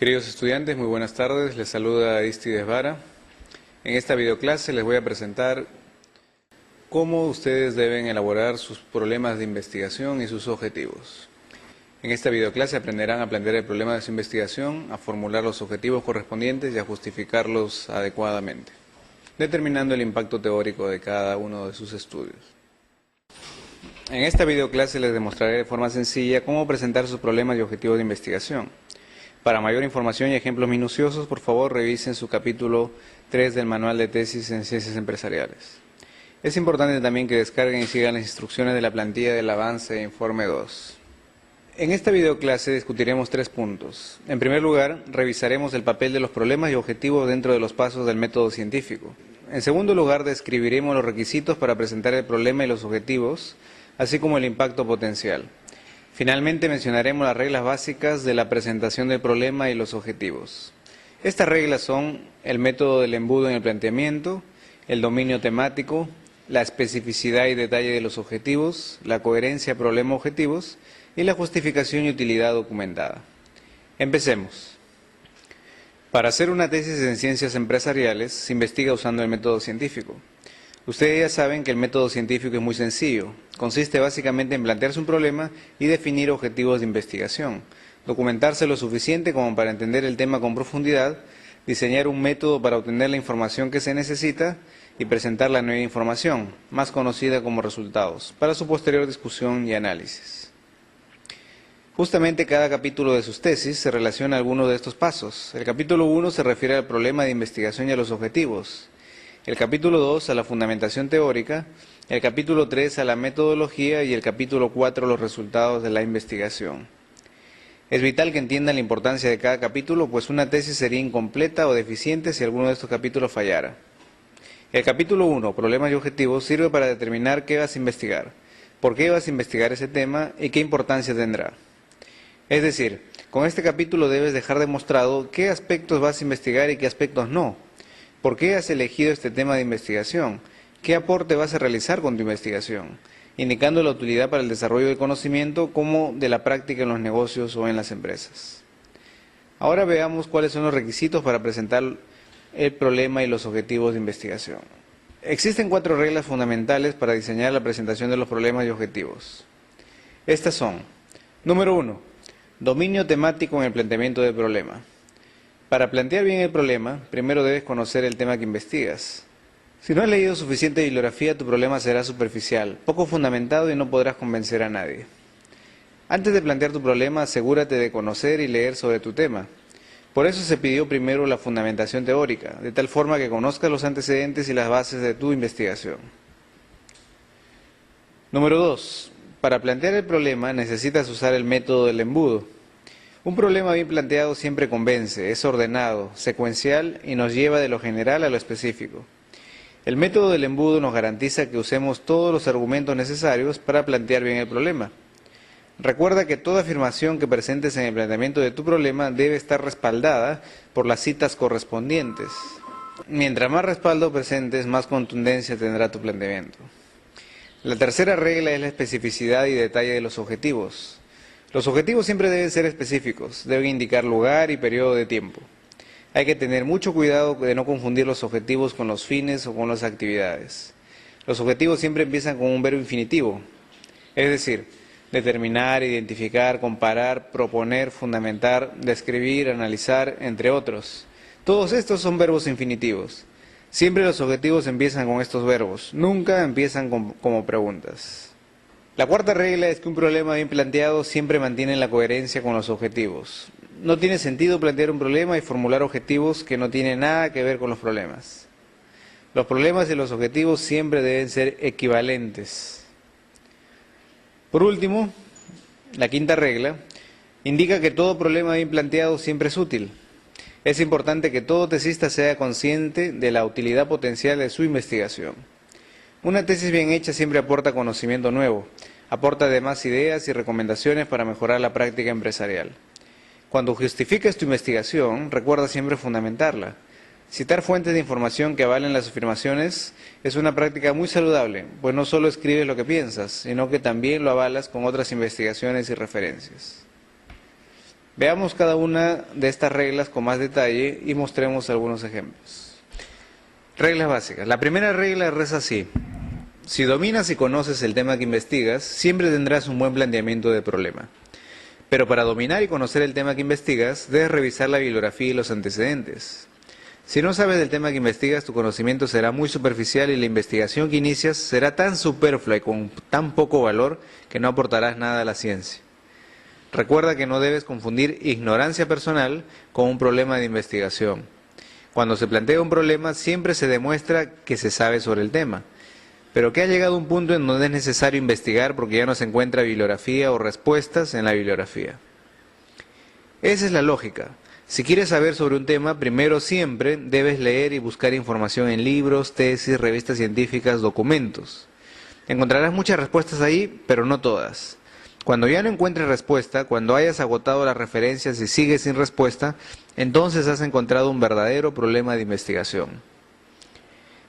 Queridos estudiantes, muy buenas tardes. Les saluda Aristides Vara. En esta videoclase les voy a presentar cómo ustedes deben elaborar sus problemas de investigación y sus objetivos. En esta videoclase aprenderán a plantear el problema de su investigación, a formular los objetivos correspondientes y a justificarlos adecuadamente, determinando el impacto teórico de cada uno de sus estudios. En esta videoclase les demostraré de forma sencilla cómo presentar sus problemas y objetivos de investigación. Para mayor información y ejemplos minuciosos, por favor revisen su capítulo 3 del Manual de Tesis en Ciencias Empresariales. Es importante también que descarguen y sigan las instrucciones de la plantilla del avance de Informe 2. En esta videoclase discutiremos 3 puntos. En primer lugar, revisaremos el papel de los problemas y objetivos dentro de los pasos del método científico. En segundo lugar, describiremos los requisitos para presentar el problema y los objetivos, así como el impacto potencial. Finalmente mencionaremos las reglas básicas de la presentación del problema y los objetivos. Estas reglas son el método del embudo en el planteamiento, el dominio temático, la especificidad y detalle de los objetivos, la coherencia problema-objetivos y la justificación y utilidad documentada. Empecemos. Para hacer una tesis en ciencias empresariales se investiga usando el método científico. Ustedes ya saben que el método científico es muy sencillo. Consiste básicamente en plantearse un problema y definir objetivos de investigación, documentarse lo suficiente como para entender el tema con profundidad, diseñar un método para obtener la información que se necesita y presentar la nueva información, más conocida como resultados, para su posterior discusión y análisis. Justamente cada capítulo de sus tesis se relaciona a alguno de estos pasos. El capítulo 1 se refiere al problema de investigación y a los objetivos. El capítulo 2 a la fundamentación teórica, el capítulo 3 a la metodología y el capítulo 4 a los resultados de la investigación. Es vital que entiendan la importancia de cada capítulo, pues una tesis sería incompleta o deficiente si alguno de estos capítulos fallara. El capítulo 1, problemas y objetivos, sirve para determinar qué vas a investigar, por qué vas a investigar ese tema y qué importancia tendrá. Es decir, con este capítulo debes dejar demostrado qué aspectos vas a investigar y qué aspectos no. ¿Por qué has elegido este tema de investigación? ¿Qué aporte vas a realizar con tu investigación? Indicando la utilidad para el desarrollo del conocimiento como de la práctica en los negocios o en las empresas. Ahora veamos cuáles son los requisitos para presentar el problema y los objetivos de investigación. Existen 4 reglas fundamentales para diseñar la presentación de los problemas y objetivos. Estas son: número 1, dominio temático en el planteamiento del problema. Para plantear bien el problema, primero debes conocer el tema que investigas. Si no has leído suficiente bibliografía, tu problema será superficial, poco fundamentado y no podrás convencer a nadie. Antes de plantear tu problema, asegúrate de conocer y leer sobre tu tema. Por eso se pidió primero la fundamentación teórica, de tal forma que conozcas los antecedentes y las bases de tu investigación. Número 2. Para plantear el problema necesitas usar el método del embudo. Un problema bien planteado siempre convence, es ordenado, secuencial y nos lleva de lo general a lo específico. El método del embudo nos garantiza que usemos todos los argumentos necesarios para plantear bien el problema. Recuerda que toda afirmación que presentes en el planteamiento de tu problema debe estar respaldada por las citas correspondientes. Mientras más respaldo presentes, más contundencia tendrá tu planteamiento. La tercera regla es la especificidad y detalle de los objetivos. Los objetivos siempre deben ser específicos, deben indicar lugar y periodo de tiempo. Hay que tener mucho cuidado de no confundir los objetivos con los fines o con las actividades. Los objetivos siempre empiezan con un verbo infinitivo, es decir, determinar, identificar, comparar, proponer, fundamentar, describir, analizar, entre otros. Todos estos son verbos infinitivos. Siempre los objetivos empiezan con estos verbos, nunca empiezan como preguntas. La cuarta regla es que un problema bien planteado siempre mantiene la coherencia con los objetivos. No tiene sentido plantear un problema y formular objetivos que no tienen nada que ver con los problemas. Los problemas y los objetivos siempre deben ser equivalentes. Por último, la quinta regla indica que todo problema bien planteado siempre es útil. Es importante que todo tesista sea consciente de la utilidad potencial de su investigación. Una tesis bien hecha siempre aporta conocimiento nuevo, aporta además ideas y recomendaciones para mejorar la práctica empresarial. Cuando justifiques tu investigación, recuerda siempre fundamentarla. Citar fuentes de información que avalen las afirmaciones es una práctica muy saludable, pues no solo escribes lo que piensas, sino que también lo avalas con otras investigaciones y referencias. Veamos cada una de estas reglas con más detalle y mostremos algunos ejemplos. Reglas básicas. La primera regla reza así: si dominas y conoces el tema que investigas, siempre tendrás un buen planteamiento de problema. Pero para dominar y conocer el tema que investigas, debes revisar la bibliografía y los antecedentes. Si no sabes del tema que investigas, tu conocimiento será muy superficial y la investigación que inicias será tan superflua y con tan poco valor que no aportarás nada a la ciencia. Recuerda que no debes confundir ignorancia personal con un problema de investigación. Cuando se plantea un problema, siempre se demuestra que se sabe sobre el tema, pero que ha llegado un punto en donde es necesario investigar porque ya no se encuentra bibliografía o respuestas en la bibliografía. Esa es la lógica. Si quieres saber sobre un tema, primero siempre debes leer y buscar información en libros, tesis, revistas científicas, documentos. Encontrarás muchas respuestas ahí, pero no todas. Cuando ya no encuentres respuesta, cuando hayas agotado las referencias y sigues sin respuesta, entonces has encontrado un verdadero problema de investigación.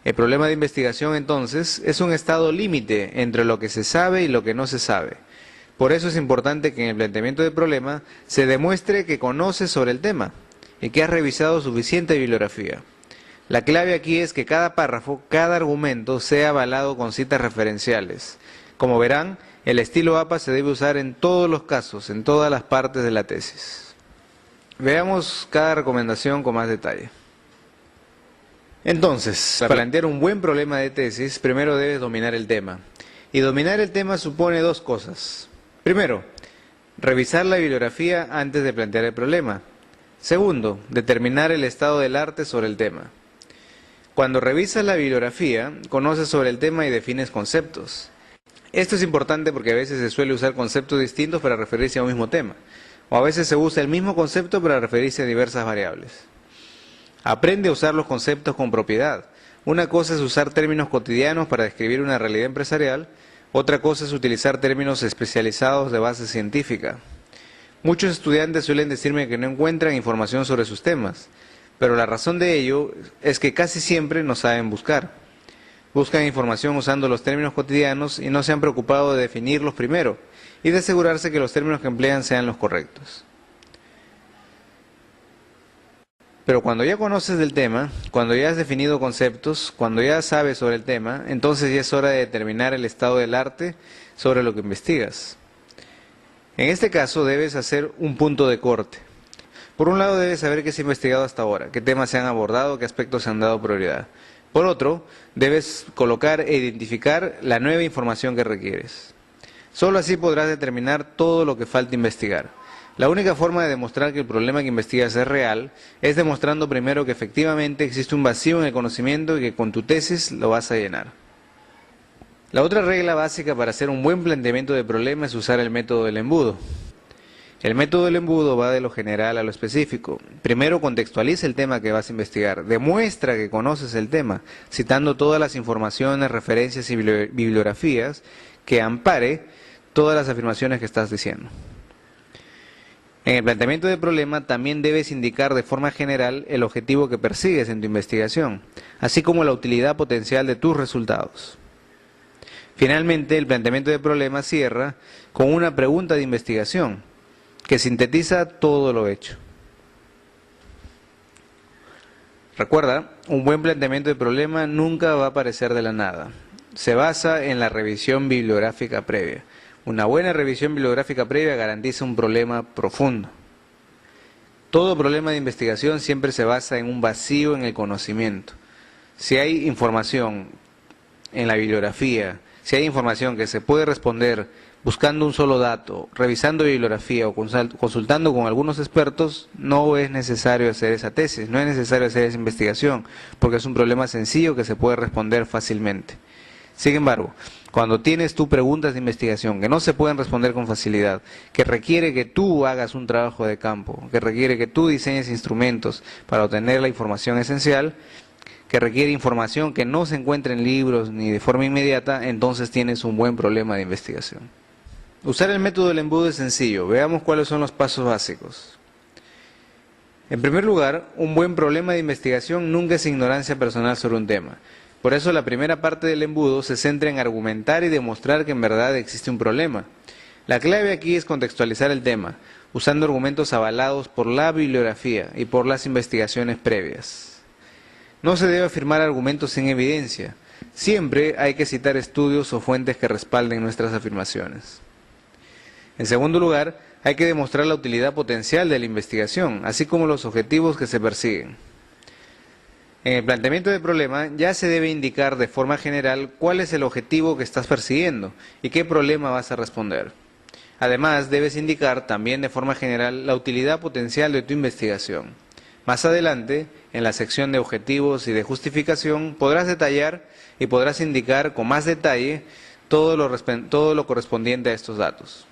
El problema de investigación, entonces, es un estado límite entre lo que se sabe y lo que no se sabe. Por eso es importante que en el planteamiento del problema se demuestre que conoces sobre el tema y que has revisado suficiente bibliografía. La clave aquí es que cada párrafo, cada argumento sea avalado con citas referenciales. Como verán, el estilo APA se debe usar en todos los casos, en todas las partes de la tesis. Veamos cada recomendación con más detalle. Entonces, para plantear un buen problema de tesis, primero debes dominar el tema. Y dominar el tema supone dos cosas. Primero, revisar la bibliografía antes de plantear el problema. Segundo, determinar el estado del arte sobre el tema. Cuando revisas la bibliografía, conoces sobre el tema y defines conceptos. Esto es importante porque a veces se suele usar conceptos distintos para referirse a un mismo tema, o a veces se usa el mismo concepto para referirse a diversas variables. Aprende a usar los conceptos con propiedad. Una cosa es usar términos cotidianos para describir una realidad empresarial, otra cosa es utilizar términos especializados de base científica. Muchos estudiantes suelen decirme que no encuentran información sobre sus temas, pero la razón de ello es que casi siempre no saben buscar. Buscan información usando los términos cotidianos y no se han preocupado de definirlos primero y de asegurarse que los términos que emplean sean los correctos. Pero cuando ya conoces del tema, cuando ya has definido conceptos, cuando ya sabes sobre el tema, entonces ya es hora de determinar el estado del arte sobre lo que investigas. En este caso debes hacer un punto de corte. Por un lado debes saber qué se ha investigado hasta ahora, qué temas se han abordado, qué aspectos se han dado prioridad. Por otro, debes colocar e identificar la nueva información que requieres. Solo así podrás determinar todo lo que falta investigar. La única forma de demostrar que el problema que investigas es real es demostrando primero que efectivamente existe un vacío en el conocimiento y que con tu tesis lo vas a llenar. La otra regla básica para hacer un buen planteamiento de problema es usar el método del embudo. El método del embudo va de lo general a lo específico. Primero contextualiza el tema que vas a investigar, demuestra que conoces el tema, citando todas las informaciones, referencias y bibliografías que ampare todas las afirmaciones que estás diciendo. En el planteamiento del problema también debes indicar de forma general el objetivo que persigues en tu investigación, así como la utilidad potencial de tus resultados. Finalmente, el planteamiento del problema cierra con una pregunta de investigación que sintetiza todo lo hecho. Recuerda, un buen planteamiento de problema nunca va a aparecer de la nada. Se basa en la revisión bibliográfica previa. Una buena revisión bibliográfica previa garantiza un problema profundo. Todo problema de investigación siempre se basa en un vacío en el conocimiento. Si hay información en la bibliografía, si hay información que se puede responder buscando un solo dato, revisando bibliografía o consultando con algunos expertos, no es necesario hacer esa tesis, no es necesario hacer esa investigación, porque es un problema sencillo que se puede responder fácilmente. Sin embargo, cuando tienes tú preguntas de investigación que no se pueden responder con facilidad, que requiere que tú hagas un trabajo de campo, que requiere que tú diseñes instrumentos para obtener la información esencial, que requiere información que no se encuentra en libros ni de forma inmediata, entonces tienes un buen problema de investigación. Usar el método del embudo es sencillo. Veamos cuáles son los pasos básicos. En primer lugar, un buen problema de investigación nunca es ignorancia personal sobre un tema. Por eso la primera parte del embudo se centra en argumentar y demostrar que en verdad existe un problema. La clave aquí es contextualizar el tema, usando argumentos avalados por la bibliografía y por las investigaciones previas. No se debe afirmar argumentos sin evidencia. Siempre hay que citar estudios o fuentes que respalden nuestras afirmaciones. En segundo lugar, hay que demostrar la utilidad potencial de la investigación, así como los objetivos que se persiguen. En el planteamiento del problema ya se debe indicar de forma general cuál es el objetivo que estás persiguiendo y qué problema vas a responder. Además, debes indicar también de forma general la utilidad potencial de tu investigación. Más adelante, en la sección de objetivos y de justificación, podrás detallar y podrás indicar con más detalle todo lo correspondiente a estos datos.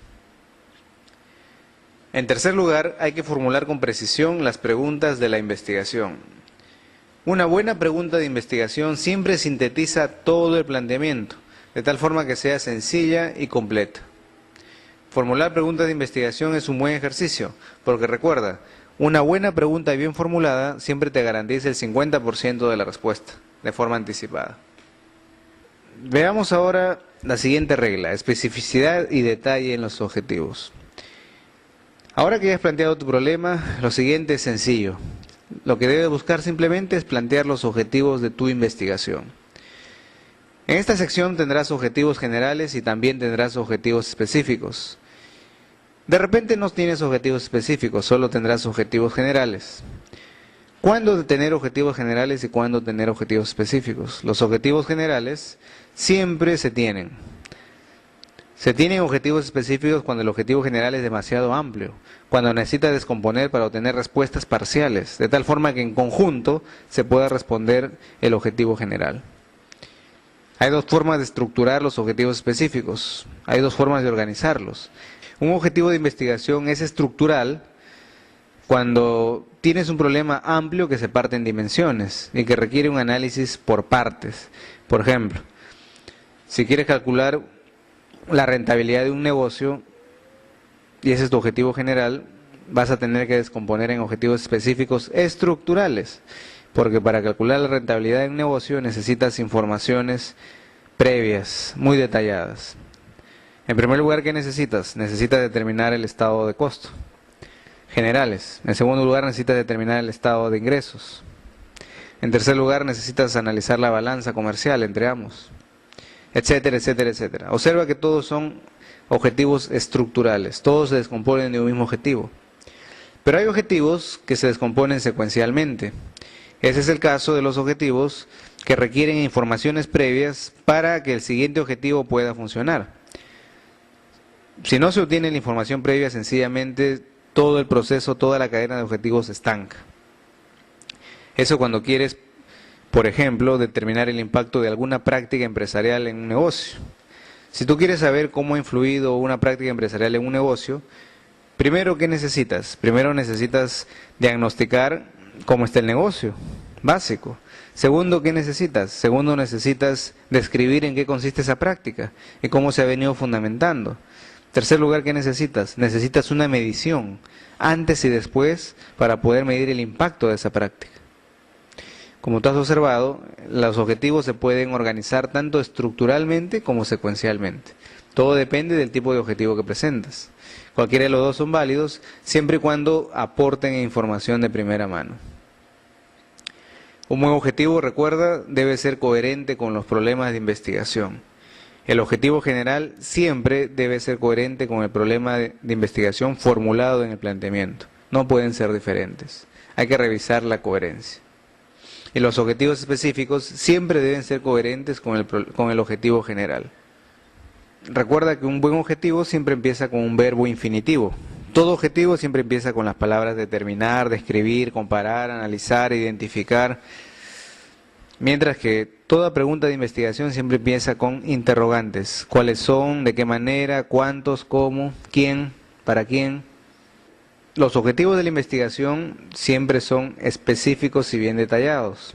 En tercer lugar, hay que formular con precisión las preguntas de la investigación. Una buena pregunta de investigación siempre sintetiza todo el planteamiento, de tal forma que sea sencilla y completa. Formular preguntas de investigación es un buen ejercicio, porque recuerda, una buena pregunta bien formulada siempre te garantiza el 50% de la respuesta, de forma anticipada. Veamos ahora la siguiente regla, especificidad y detalle en los objetivos. Ahora que ya has planteado tu problema, lo siguiente es sencillo. Lo que debes buscar simplemente es plantear los objetivos de tu investigación. En esta sección tendrás objetivos generales y también tendrás objetivos específicos. De repente no tienes objetivos específicos, solo tendrás objetivos generales. ¿Cuándo tener objetivos generales y cuándo tener objetivos específicos? Los objetivos generales siempre se tienen. Se tienen objetivos específicos cuando el objetivo general es demasiado amplio, cuando necesita descomponer para obtener respuestas parciales, de tal forma que en conjunto se pueda responder el objetivo general. Hay dos formas de estructurar los objetivos específicos, hay dos formas de organizarlos. Un objetivo de investigación es estructural cuando tienes un problema amplio que se parte en dimensiones y que requiere un análisis por partes. Por ejemplo, si quieres calcular la rentabilidad de un negocio, y ese es tu objetivo general, vas a tener que descomponer en objetivos específicos estructurales, porque para calcular la rentabilidad de un negocio necesitas informaciones previas, muy detalladas. En primer lugar, ¿qué necesitas? Necesitas determinar el estado de costo, generales. En segundo lugar, necesitas determinar el estado de ingresos. En tercer lugar, necesitas analizar la balanza comercial entre ambos, etcétera, etcétera, etcétera. Observa que todos son objetivos estructurales, todos se descomponen de un mismo objetivo. Pero hay objetivos que se descomponen secuencialmente. Ese es el caso de los objetivos que requieren informaciones previas para que el siguiente objetivo pueda funcionar. Si no se obtiene la información previa, sencillamente todo el proceso, toda la cadena de objetivos se estanca. Eso cuando quieres, por ejemplo, determinar el impacto de alguna práctica empresarial en un negocio. Si tú quieres saber cómo ha influido una práctica empresarial en un negocio, primero, ¿qué necesitas? Primero necesitas diagnosticar cómo está el negocio, básico. Segundo, ¿qué necesitas? Segundo, necesitas describir en qué consiste esa práctica y cómo se ha venido fundamentando. Tercer lugar, ¿qué necesitas? Necesitas una medición antes y después para poder medir el impacto de esa práctica. Como tú has observado, los objetivos se pueden organizar tanto estructuralmente como secuencialmente. Todo depende del tipo de objetivo que presentas. Cualquiera de los dos son válidos, siempre y cuando aporten información de primera mano. Un buen objetivo, recuerda, debe ser coherente con los problemas de investigación. El objetivo general siempre debe ser coherente con el problema de investigación formulado en el planteamiento. No pueden ser diferentes. Hay que revisar la coherencia. Y los objetivos específicos siempre deben ser coherentes con el objetivo general. Recuerda que un buen objetivo siempre empieza con un verbo infinitivo. Todo objetivo siempre empieza con las palabras determinar, describir, comparar, analizar, identificar. Mientras que toda pregunta de investigación siempre empieza con interrogantes. ¿Cuáles son? ¿De qué manera? ¿Cuántos? ¿Cómo? ¿Quién? ¿Para quién? Los objetivos de la investigación siempre son específicos y bien detallados.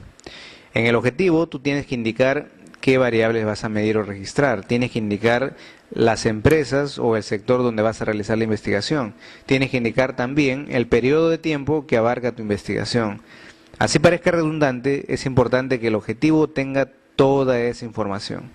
En el objetivo tú tienes que indicar qué variables vas a medir o registrar. Tienes que indicar las empresas o el sector donde vas a realizar la investigación. Tienes que indicar también el periodo de tiempo que abarca tu investigación. Así parezca redundante, es importante que el objetivo tenga toda esa información.